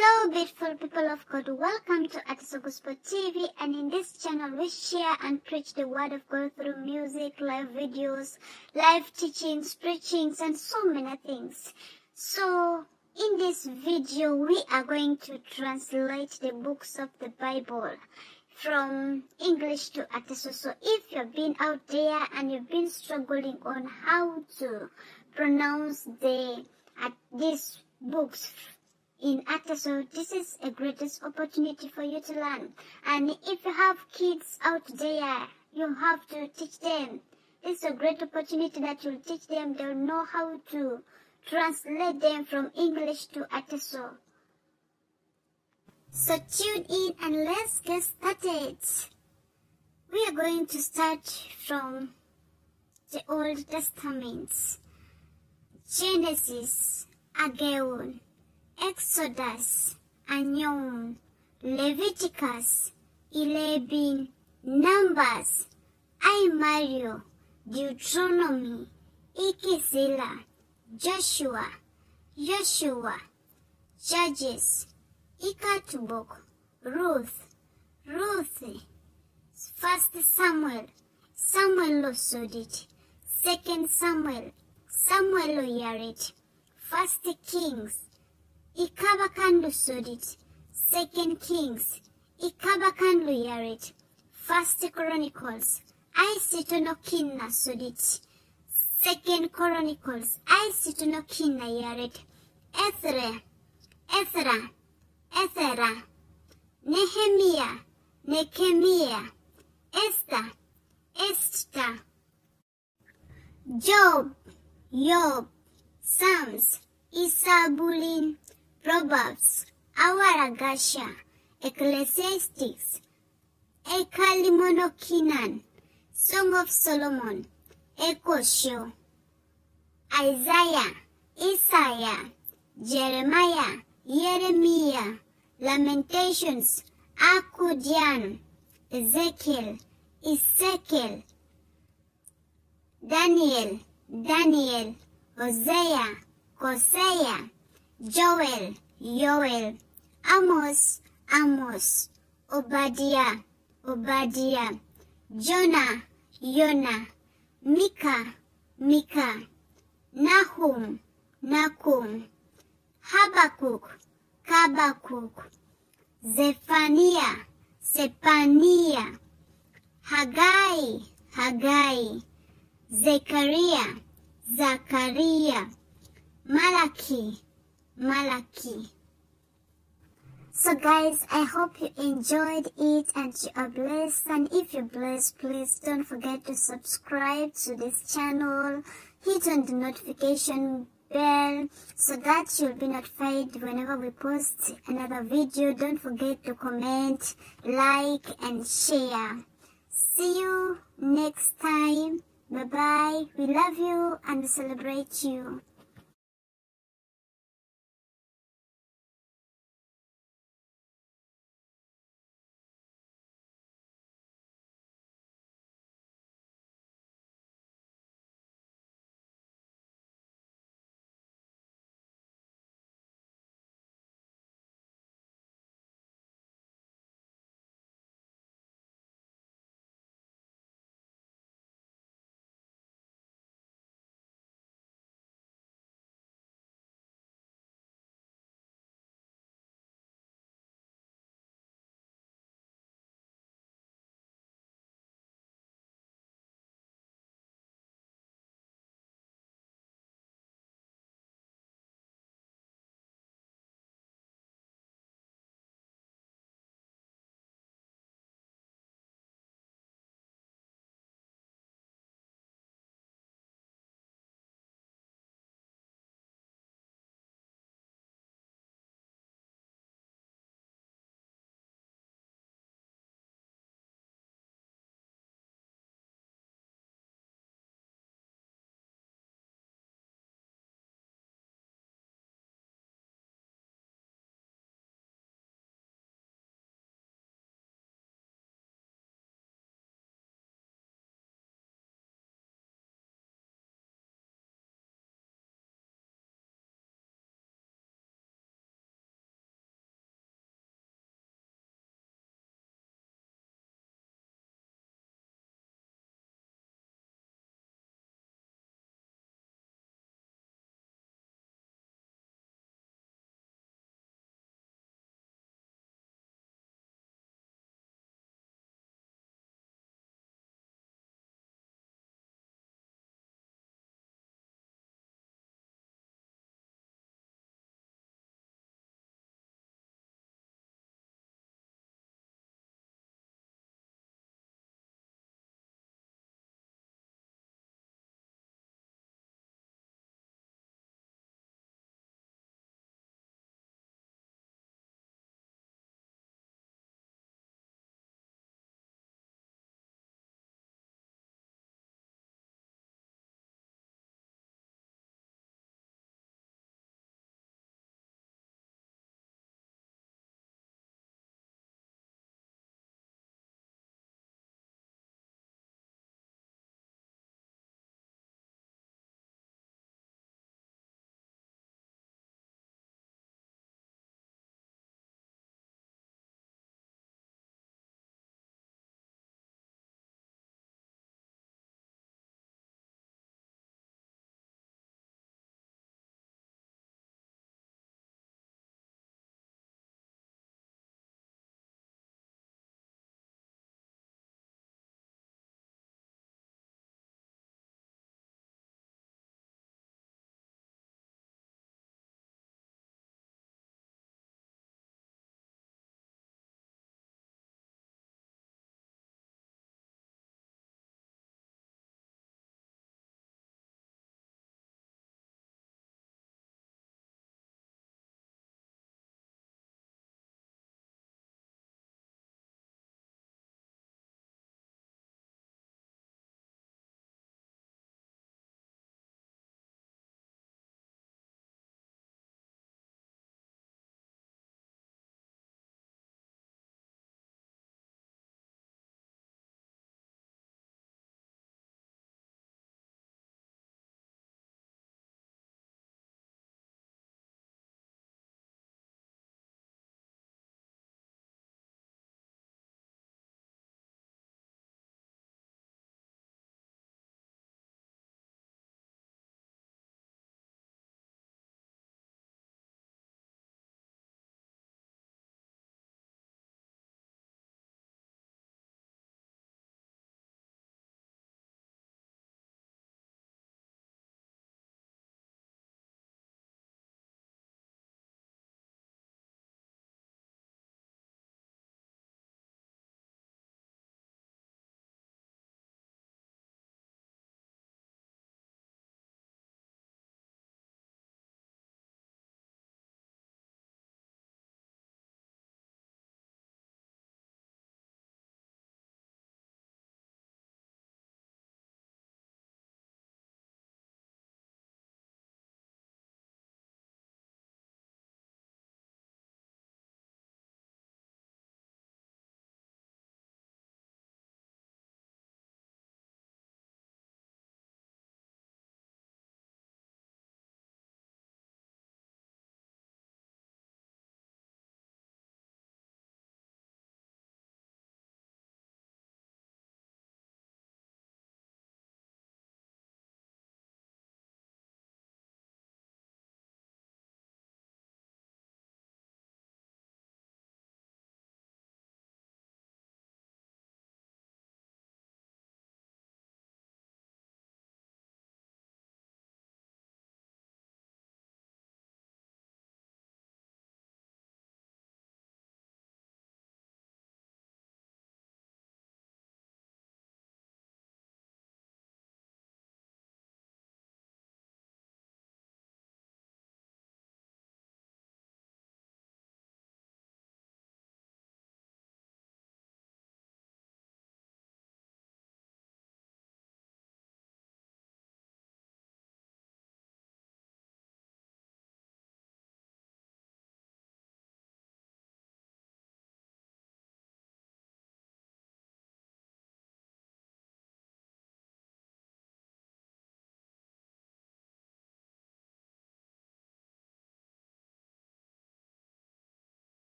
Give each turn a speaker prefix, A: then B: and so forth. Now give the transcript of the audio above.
A: Hello beautiful people of God, welcome to Ateso Gospel TV, and in this channel we share and preach the word of God through music, live videos, live teachings, preachings and so many things. So in this video we are going to translate the books of the Bible from English to Ateso. So if you've been out there and you've been struggling on how to pronounce these books in Ateso, this is a greatest opportunity for you to learn. And if you have kids out there, you have to teach them. This is a great opportunity that you'll teach them. They'll know how to translate them from English to Ateso. So tune in and let's get started. We are going to start from the Old Testament. Genesis, Ageon, Exodus, Anyon, Leviticus, 11, Numbers, Mario, Deuteronomy, Ikizila, Joshua, Judges, Ikatubok, Ruth, 1 Samuel, Samuel Losodit, 2 Samuel, Samuel Loyarit, 1 Kings, Ikabakandu Sodit, 2 Kings, Ikabakandu Yarit, 1 Chronicles, Isitonokinna Sodit, 2 Chronicles, Isitonokinna Yarit, Ezra, Nehemiah, Esther, Job, Psalms, Isabulin, Proverbs, Awaragasha, Ecclesiastes, Ekalimonokinan, Song of Solomon, Ekosho, Isaiah, Jeremiah, Lamentations, Akudian, Ezekiel, Daniel, Hosea, Joel, Amos, Obadiah, Jonah, Micah, Nahum, Habakkuk, Zephaniah, Haggai, Zechariah, Malachi. So guys, I hope you enjoyed it and you are blessed. And if you're blessed, please don't forget to subscribe to this channel. Hit on the notification bell so that you'll be notified whenever we post another video. Don't forget to comment, like and share. See you next time. Bye bye. We love you and we celebrate you.